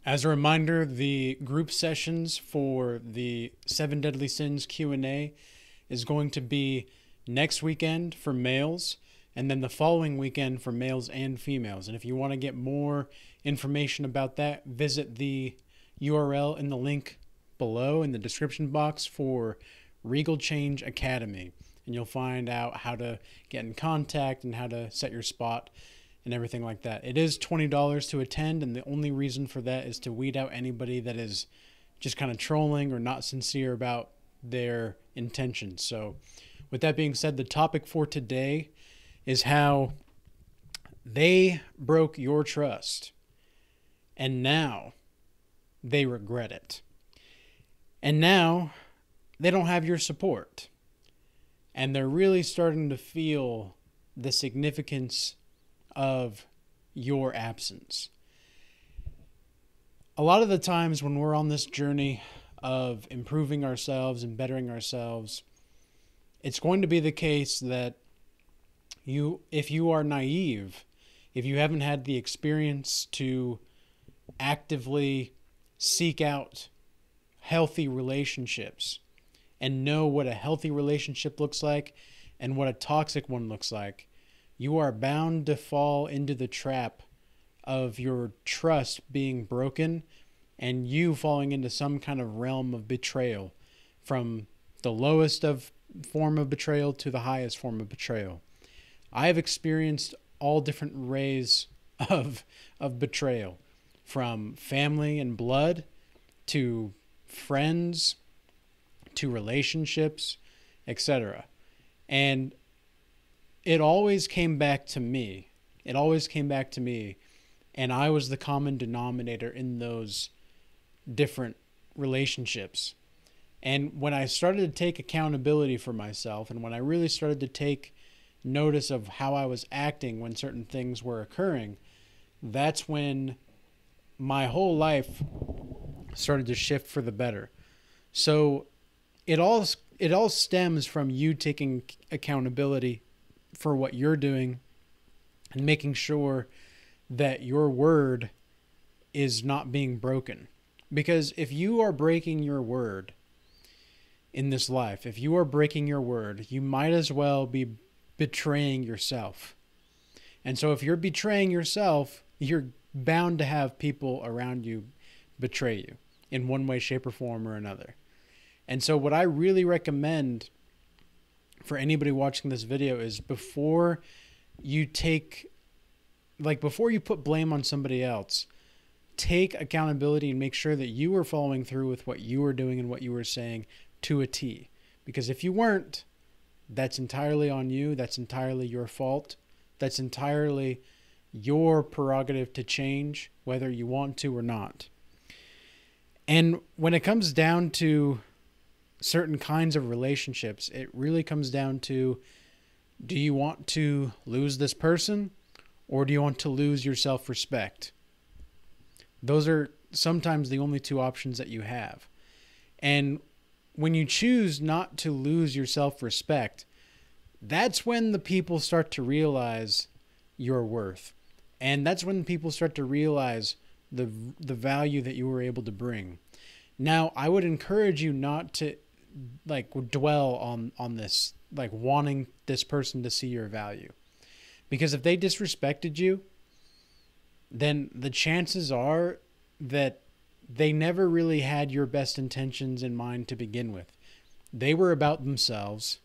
As a reminder, the group sessions for the Seven Deadly Sins Q&A is going to be next weekend for males and then the following weekend for males and females. And if you want to get more information about that, visit the URL in the link below in the description box for Regal Change Academy. And you'll find out how to get in contact and how to set your spot and everything like that. It is $20 to attend, and the only reason for that is to weed out anybody that is just kind of trolling or not sincere about their intentions. So, with that being said, the topic for today is how they broke your trust, and now they regret it. And now they don't have your support. And they're really starting to feel the significance of your absence. A lot of the times when we're on this journey of improving ourselves and bettering ourselves, it's going to be the case that if you are naive, if you haven't had the experience to actively seek out healthy relationships and know what a healthy relationship looks like and what a toxic one looks like, you are bound to fall into the trap of your trust being broken and you falling into some kind of realm of betrayal, from the lowest of form of betrayal to the highest form of betrayal. I have experienced all different ways of betrayal, from family and blood to friends to relationships, etc. And it always came back to me. It always came back to me. And I was the common denominator in those different relationships. And when I started to take accountability for myself, and when I really started to take notice of how I was acting when certain things were occurring, that's when my whole life started to shift for the better. So it all stems from you taking accountability for what you're doing and making sure that your word is not being broken. Because if you are breaking your word in this life, if you are breaking your word, you might as well be betraying yourself. And so if you're betraying yourself, you're bound to have people around you betray you in one way, shape, or form or another. And so what I really recommend for anybody watching this video is before you put blame on somebody else, take accountability and make sure that you are following through with what you were doing and what you were saying to a T. Because if you weren't, that's entirely on you. That's entirely your fault. That's entirely your prerogative to change, whether you want to or not. And when it comes down to certain kinds of relationships, it really comes down to, do you want to lose this person or do you want to lose your self-respect? Those are sometimes the only two options that you have. And when you choose not to lose your self-respect, that's when the people start to realize your worth. And that's when people start to realize the value that you were able to bring. Now, I would encourage you not to dwell on this, wanting this person to see your value. Because if they disrespected you, then the chances are that they never really had your best intentions in mind to begin with. They were about themselves.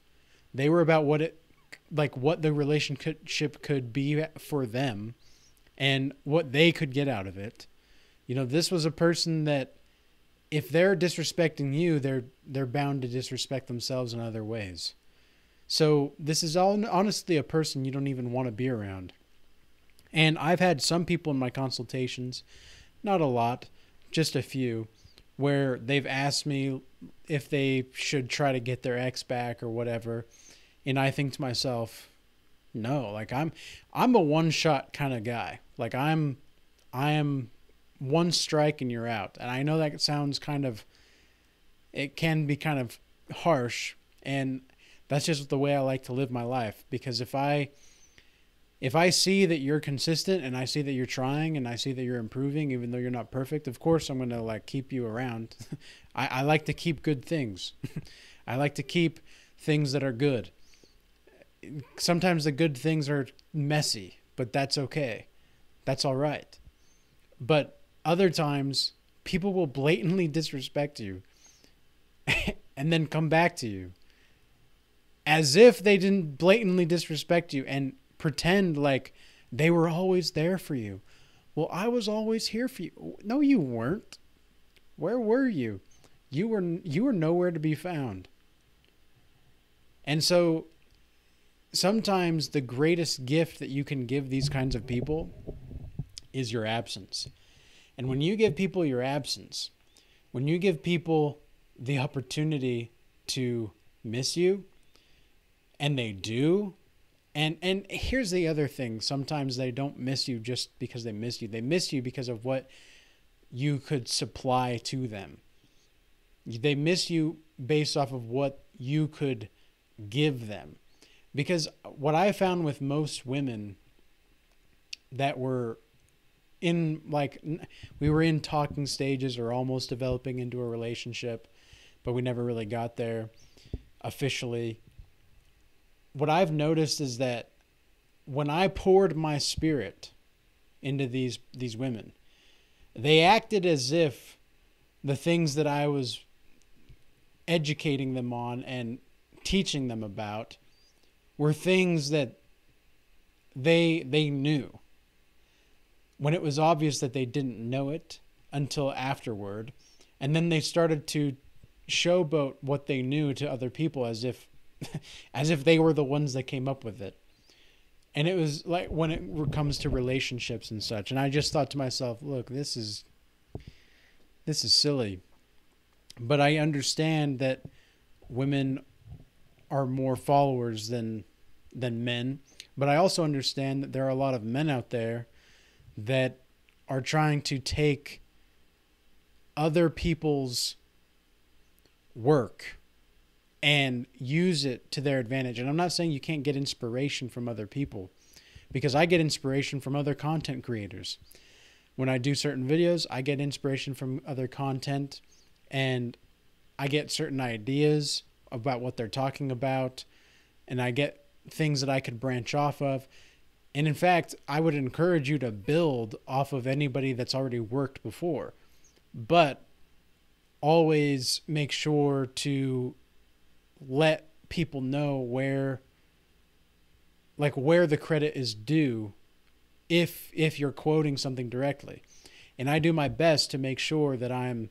They were about what the relationship could be for them and what they could get out of it. This was a person that, if they're disrespecting you, they're bound to disrespect themselves in other ways. So this is honestly a person you don't even want to be around. And I've had some people in my consultations, not a lot, just a few, where they've asked me if they should try to get their ex back or whatever. And I think to myself, no, I'm a one-shot kind of guy. I am one strike and you're out. And I know that sounds it can be kind of harsh, and that's just the way I like to live my life. Because if I If I see that you're consistent and I see that you're trying and I see that you're improving, even though you're not perfect, of course I'm going to like keep you around. I like to keep good things. I like to keep things that are good. Sometimes the good things are messy, but that's okay. That's all right. But other times, people will blatantly disrespect you and then come back to you as if they didn't blatantly disrespect you and pretend like they were always there for you. Well, I was always here for you. No, you weren't. Where were you? You were nowhere to be found. And so sometimes the greatest gift that you can give these kinds of people is your absence. And when you give people your absence, when you give people the opportunity to miss you, and they do, and here's the other thing, sometimes they don't miss you just because they miss you. They miss you because of what you could supply to them. They miss you based off of what you could give them. Because what I found with most women that were in, like, we were in talking stages or almost developing into a relationship, but we never really got there officially. What I've noticed is that when I poured my spirit into these women, they acted as if the things that I was educating them on and teaching them about were things that they knew, when it was obvious that they didn't know it until afterward. And then they started to showboat what they knew to other people as if they were the ones that came up with it. And it was like when it comes to relationships and such. And I just thought to myself, look, this is silly. But I understand that women are more followers than men. But I also understand that there are a lot of men out there that are trying to take other people's work and use it to their advantage. And I'm not saying you can't get inspiration from other people, because I get inspiration from other content creators. When I do certain videos, I get inspiration from other content, and I get certain ideas about what they're talking about, and I get things that I could branch off of. And in fact, I would encourage you to build off of anybody that's already worked before, but always make sure to let people know where the credit is due if you're quoting something directly. And I do my best to make sure that I'm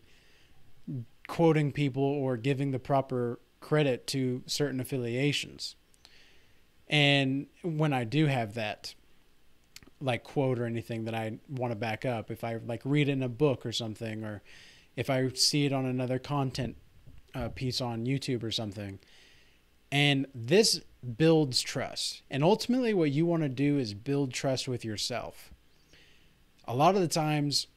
quoting people or giving the proper credit to certain affiliations. And when I do have that like quote or anything that I want to back up, if I like read it in a book or something, or if I see it on another content piece on YouTube or something. And this builds trust. And ultimately what you want to do is build trust with yourself. A lot of the times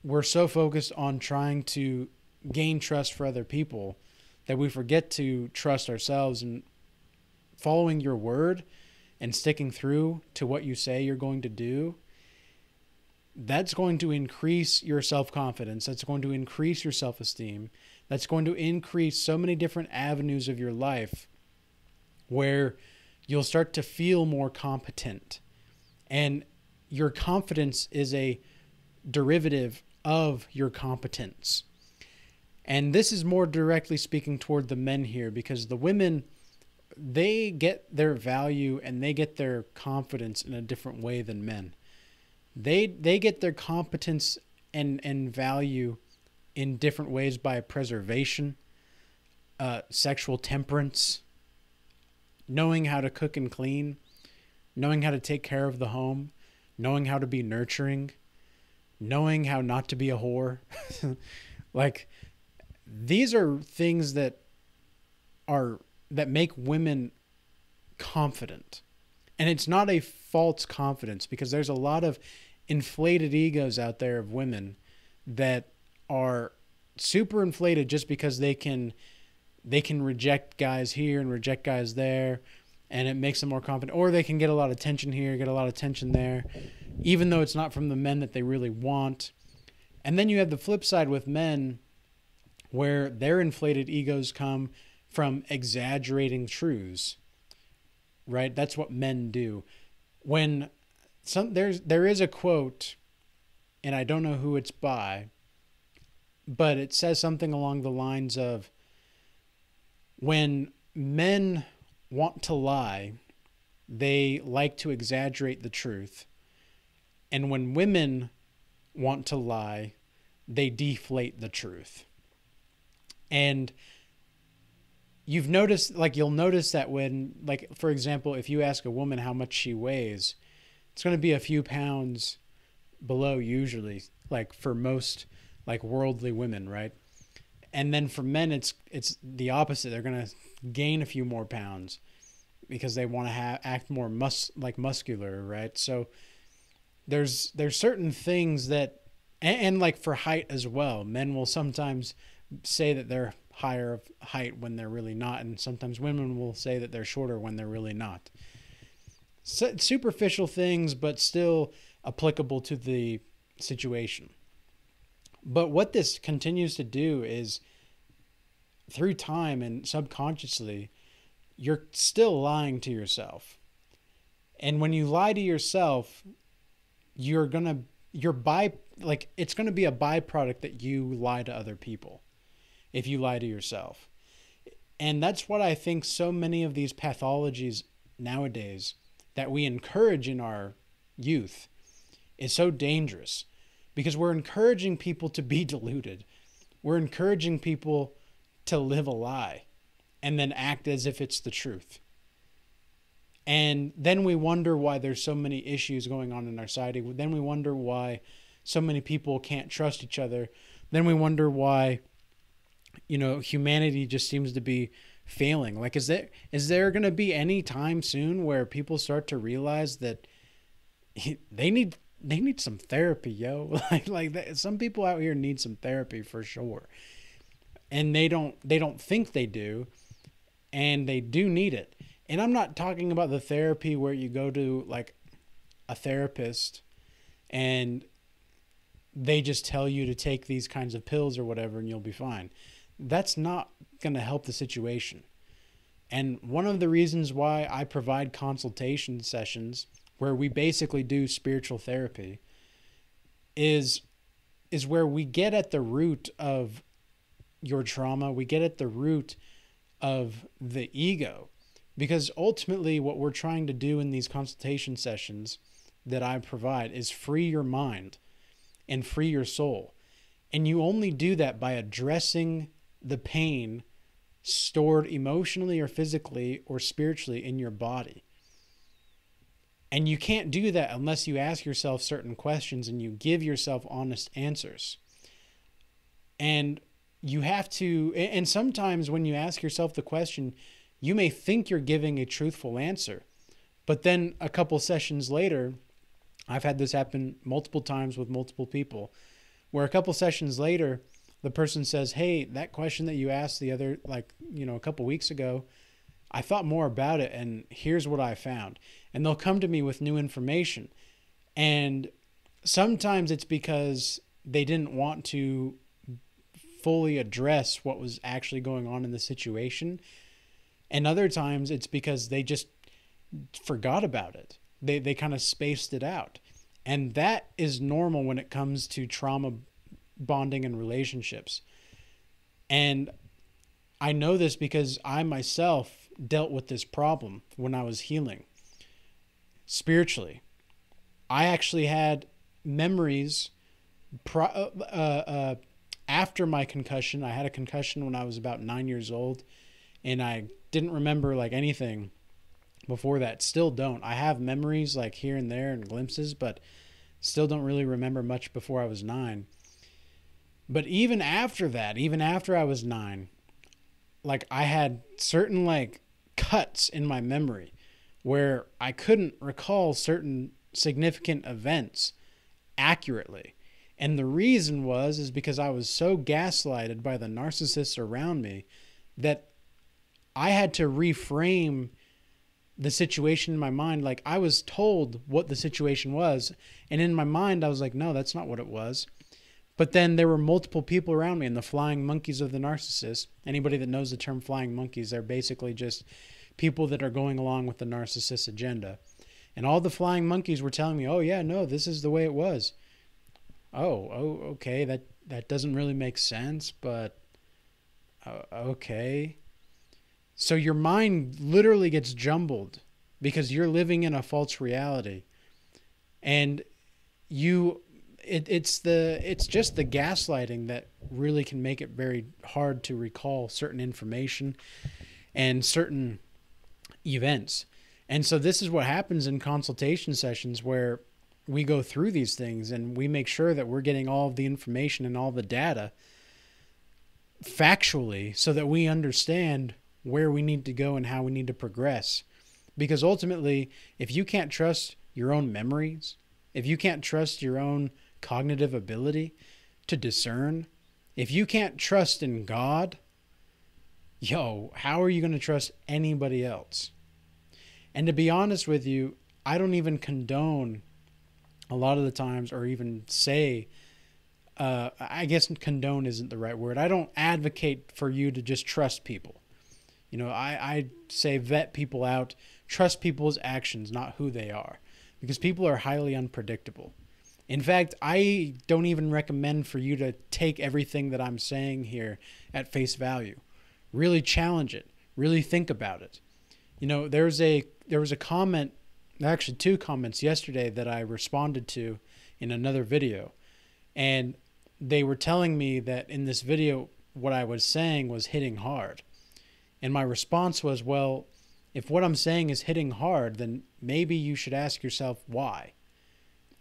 we're so focused on trying to gain trust for other people that we forget to trust ourselves. And following your word and sticking through to what you say you're going to do, that's going to increase your self-confidence. That's going to increase your self-esteem. That's going to increase so many different avenues of your life where you'll start to feel more competent. And your confidence is a derivative of your competence. And this is more directly speaking toward the men here, because the women, they get their value and they get their confidence in a different way than men. They get their competence and value in different ways by preservation, sexual temperance, knowing how to cook and clean, knowing how to take care of the home, knowing how to be nurturing, knowing how not to be a whore. Like, these are things that make women confident. And it's not a false confidence, because there's a lot of inflated egos out there of women that are super inflated just because they can reject guys here and reject guys there, and it makes them more confident. Or they can get a lot of attention here, get a lot of attention there, even though it's not from the men that they really want. And then you have the flip side with men where their inflated egos come from exaggerating truths, right? That's what men do. When there is a quote, and I don't know who it's by, but it says something along the lines of, when men want to lie, they like to exaggerate the truth. And when women want to lie, they deflate the truth. And you've noticed, like, you'll notice that when, like, for example, if you ask a woman how much she weighs, it's going to be a few pounds below usually, like for most like worldly women, right? And then for men, it's the opposite. They're going to gain a few more pounds because they want to act more muscular, right? So there's certain things that, and like for height as well, men will sometimes say that they're higher of height when they're really not, and sometimes women will say that they're shorter when they're really not. So, superficial things, but still applicable to the situation. But what this continues to do is, through time and subconsciously, you're still lying to yourself. And when you lie to yourself, it's going to be a byproduct that you lie to other people if you lie to yourself. And that's what I think so many of these pathologies nowadays that we encourage in our youth is so dangerous, because we're encouraging people to be deluded. We're encouraging people to live a lie and then act as if it's the truth. And then we wonder why there's so many issues going on in our society. Then we wonder why so many people can't trust each other. Then we wonder why, humanity just seems to be failing. Like, is there going to be any time soon where people start to realize that they need some therapy, yo? Some people out here need some therapy for sure, and they don't think they do, and they do need it. And I'm not talking about the therapy where you go to like a therapist and they just tell you to take these kinds of pills or whatever and you'll be fine. That's not going to help the situation. And one of the reasons why I provide consultation sessions where we basically do spiritual therapy is where we get at the root of your trauma. We get at the root of the ego, because ultimately what we're trying to do in these consultation sessions that I provide is free your mind and free your soul. And you only do that by addressing the pain stored emotionally or physically or spiritually in your body. And you can't do that unless you ask yourself certain questions and you give yourself honest answers. And you have to, and sometimes when you ask yourself the question, you may think you're giving a truthful answer, but then a couple sessions later, I've had this happen multiple times with multiple people, where a couple sessions later, the person says, hey, that question that you asked the other, a couple weeks ago, I thought more about it and here's what I found. And they'll come to me with new information. And sometimes it's because they didn't want to fully address what was actually going on in the situation. And other times it's because they just forgot about it. They kind of spaced it out. And that is normal when it comes to trauma bonding and relationships. And I know this because I myself dealt with this problem when I was healing spiritually. I actually had memories after my concussion. I had a concussion when I was about 9 years old, and I didn't remember like anything before that. Still don't. I have memories like here and there and glimpses, but still don't really remember much before I was 9. But even after that, even after I was 9, like I had certain like cuts in my memory where I couldn't recall certain significant events accurately. And the reason is because I was so gaslighted by the narcissists around me that I had to reframe the situation in my mind. Like, I was told what the situation was, and in my mind I was like, no, that's not what it was. But then there were multiple people around me, and the flying monkeys of the narcissist. Anybody that knows the term flying monkeys, they're basically just people that are going along with the narcissist agenda. And all the flying monkeys were telling me, oh yeah, no, this is the way it was. Okay, that doesn't really make sense, but okay. So your mind literally gets jumbled because you're living in a false reality. And it's just the gaslighting that really can make it very hard to recall certain information and certain events. And so this is what happens in consultation sessions, where we go through these things and we make sure that we're getting all of the information and all the data factually, so that we understand where we need to go and how we need to progress. Because ultimately, if you can't trust your own memories, if you can't trust your own cognitive ability to discern, if you can't trust in God, how are you going to trust anybody else? And to be honest with you, I don't even condone a lot of the times, or even say, I guess condone isn't the right word. I don't advocate for you to just trust people. I say vet people out, trust people's actions, not who they are, because people are highly unpredictable. In fact, I don't even recommend for you to take everything that I'm saying here at face value. Really challenge it. Really think about it. There was a comment, actually two comments yesterday that I responded to in another video. And they were telling me that in this video, what I was saying was hitting hard. And my response was, well, if what I'm saying is hitting hard, then maybe you should ask yourself why.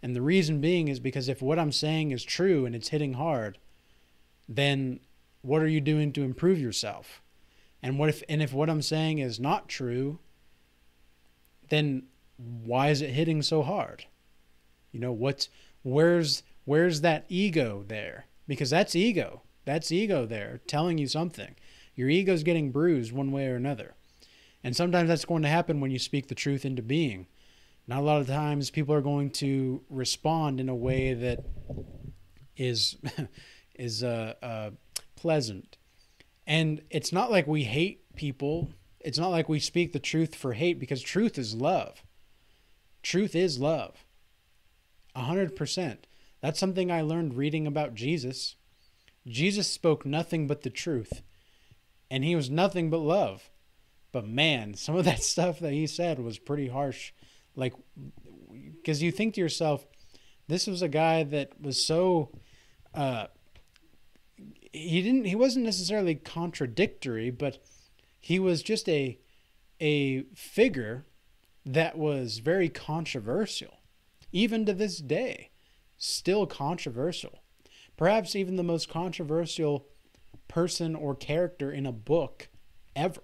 And the reason being is because if what I'm saying is true and it's hitting hard, then what are you doing to improve yourself? And if what I'm saying is not true, then why is it hitting so hard? Where's that ego there? Because that's ego. That's ego there telling you something. Your ego's getting bruised one way or another. And sometimes that's going to happen when you speak the truth into being. Not a lot of times people are going to respond in a way that is pleasant. And it's not like we hate people. It's not like we speak the truth for hate, because truth is love. Truth is love. 100%. That's something I learned reading about Jesus. Jesus spoke nothing but the truth. And he was nothing but love. But man, some of that stuff that he said was pretty harsh. Like, because you think to yourself, this was a guy that was so, he wasn't necessarily contradictory, but he was just a figure that was very controversial. Even to this day, still controversial. Perhaps even the most controversial person or character in a book ever.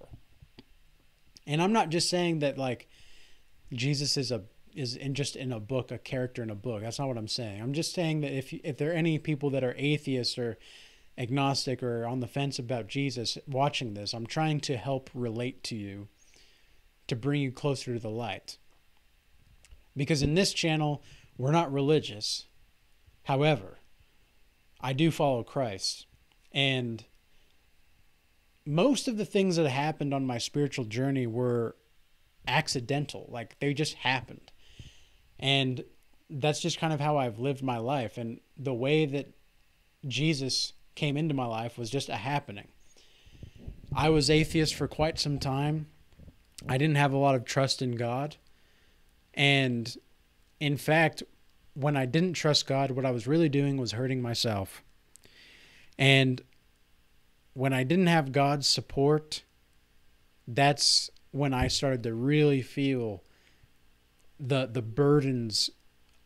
And I'm not just saying that like Jesus is just in a book, a character in a book. That's not what I'm saying. I'm just saying that if there are any people that are atheists or agnostic or on the fence about Jesus watching this, I'm trying to help relate to you, to bring you closer to the light. Because in this channel, we're not religious. However, I do follow Christ. And most of the things that happened on my spiritual journey were accidental. Like, they just happened. And that's just kind of how I've lived my life. And the way that Jesus came into my life was just a happening. I was atheist for quite some time. I didn't have a lot of trust in God. And in fact, when I didn't trust God, what I was really doing was hurting myself. And when I didn't have God's support, that's when I started to really feel the burdens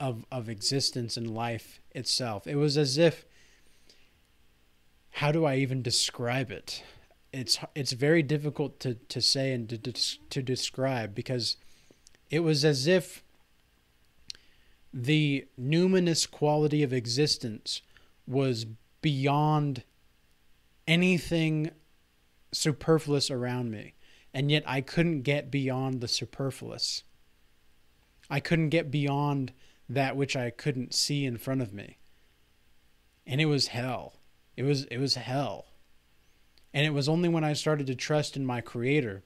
of existence and life itself. It was as if, how do I even describe it? It's very difficult to say and to describe, because it was as if the numinous quality of existence was beyond anything superfluous around me. And yet I couldn't get beyond the superfluous. I couldn't get beyond that which I couldn't see in front of me. And it was hell. It was hell. And it was only when I started to trust in my Creator,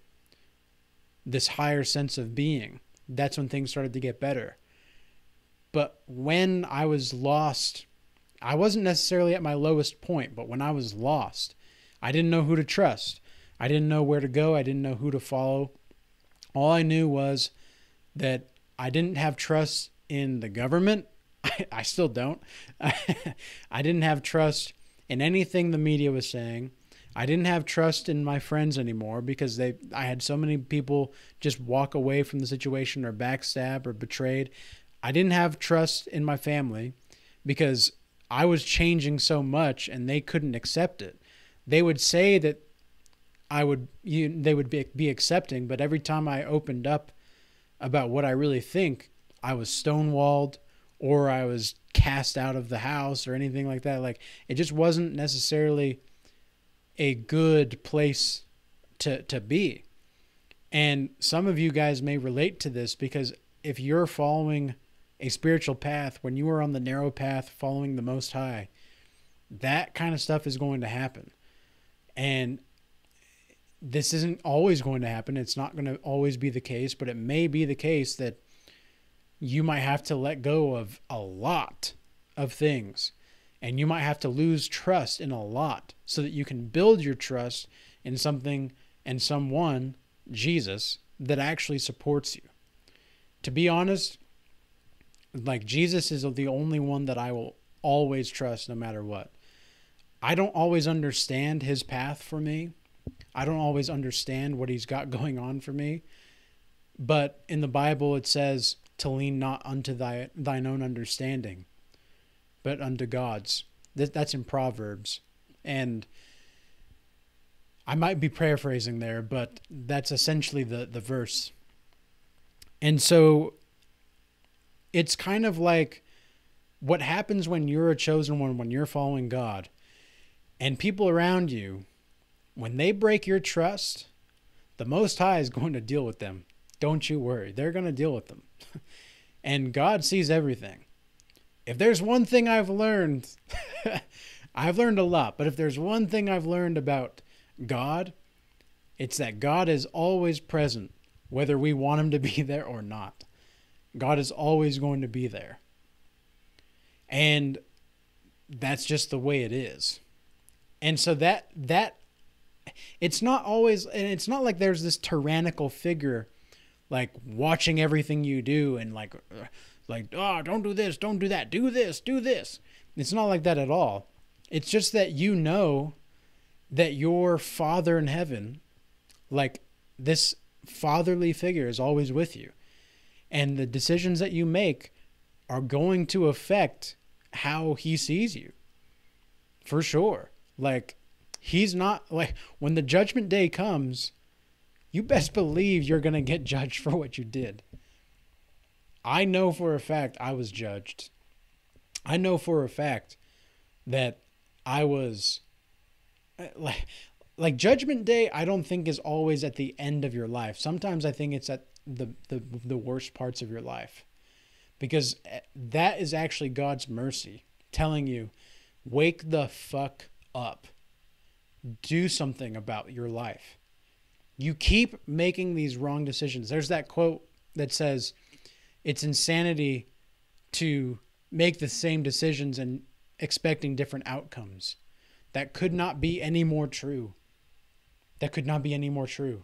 this higher sense of being, that's when things started to get better. But when I was lost, I wasn't necessarily at my lowest point, but when I was lost, I didn't know who to trust. I didn't know where to go. I didn't know who to follow. All I knew was that I didn't have trust in the government. I still don't. I didn't have trust in anything the media was saying. I didn't have trust in my friends anymore because I had so many people just walk away from the situation or backstab or betrayed. I didn't have trust in my family because I was changing so much and they couldn't accept it. They would say that they would be accepting, but every time I opened up about what I really think, I was stonewalled or I was cast out of the house or anything like that. Like, it just wasn't necessarily a good place to be. And some of you guys may relate to this because if you're following a spiritual path, when you are on the narrow path following the Most High, that kind of stuff is going to happen. And this isn't always going to happen. It's not going to always be the case, but it may be the case that you might have to let go of a lot of things, and you might have to lose trust in a lot so that you can build your trust in something and someone, Jesus, that actually supports you. To be honest, like, Jesus is the only one that I will always trust no matter what. I don't always understand his path for me. I don't always understand what he's got going on for me. But in the Bible, it says to lean not unto thine own understanding, but unto God's. That's in Proverbs. And I might be paraphrasing there, but that's essentially the verse. And so it's kind of like what happens when you're a chosen one, when you're following God, and people around you, when they break your trust, the Most High is going to deal with them. Don't you worry. They're going to deal with them. And God sees everything. If there's one thing I've learned, I've learned a lot, but if there's one thing I've learned about God, it's that God is always present, whether we want him to be there or not. God is always going to be there. And that's just the way it is. And so that it's not always, and it's not like there's this tyrannical figure like watching everything you do and like, oh, don't do this, don't do that, do this, do this. It's not like that at all. It's just that you know that your Father in heaven, like this fatherly figure, is always with you. And the decisions that you make are going to affect how he sees you. For sure. Like, he's not, like, when the judgment day comes, you best believe you're going to get judged for what you did. I know for a fact I was judged. I know for a fact that I was, like judgment day, I don't think is always at the end of your life. Sometimes I think it's at the worst parts of your life, because that is actually God's mercy telling you, wake the fuck up. Do something about your life. You keep making these wrong decisions. There's that quote that says, it's insanity to make the same decisions and expecting different outcomes. That could not be any more true. That could not be any more true.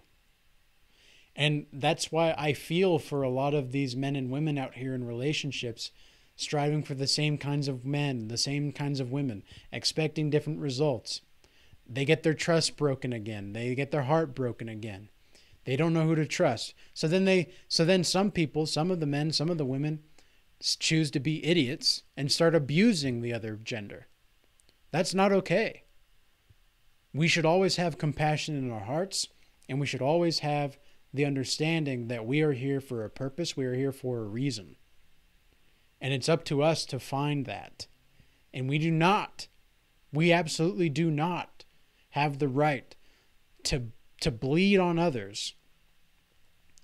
And that's why I feel for a lot of these men and women out here in relationships, striving for the same kinds of men, the same kinds of women, expecting different results. They get their trust broken again. They get their heart broken again. They don't know who to trust. So then some people, some of the men, some of the women choose to be idiots and start abusing the other gender. That's not okay. We should always have compassion in our hearts, and we should always have the understanding that we are here for a purpose. We are here for a reason. And it's up to us to find that. And we absolutely do not have the right to to bleed on others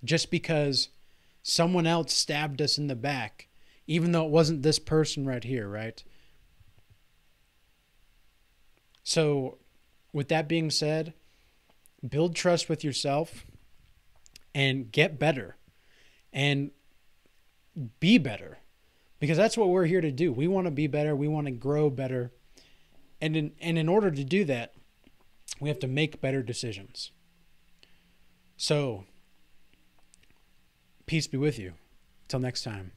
just because someone else stabbed us in the back, even though it wasn't this person right here, right? So, with that being said, build trust with yourself and get better and be better, because that's what we're here to do. We want to be better. We want to grow better. And in order to do that, we have to make better decisions. So, peace be with you. Till next time.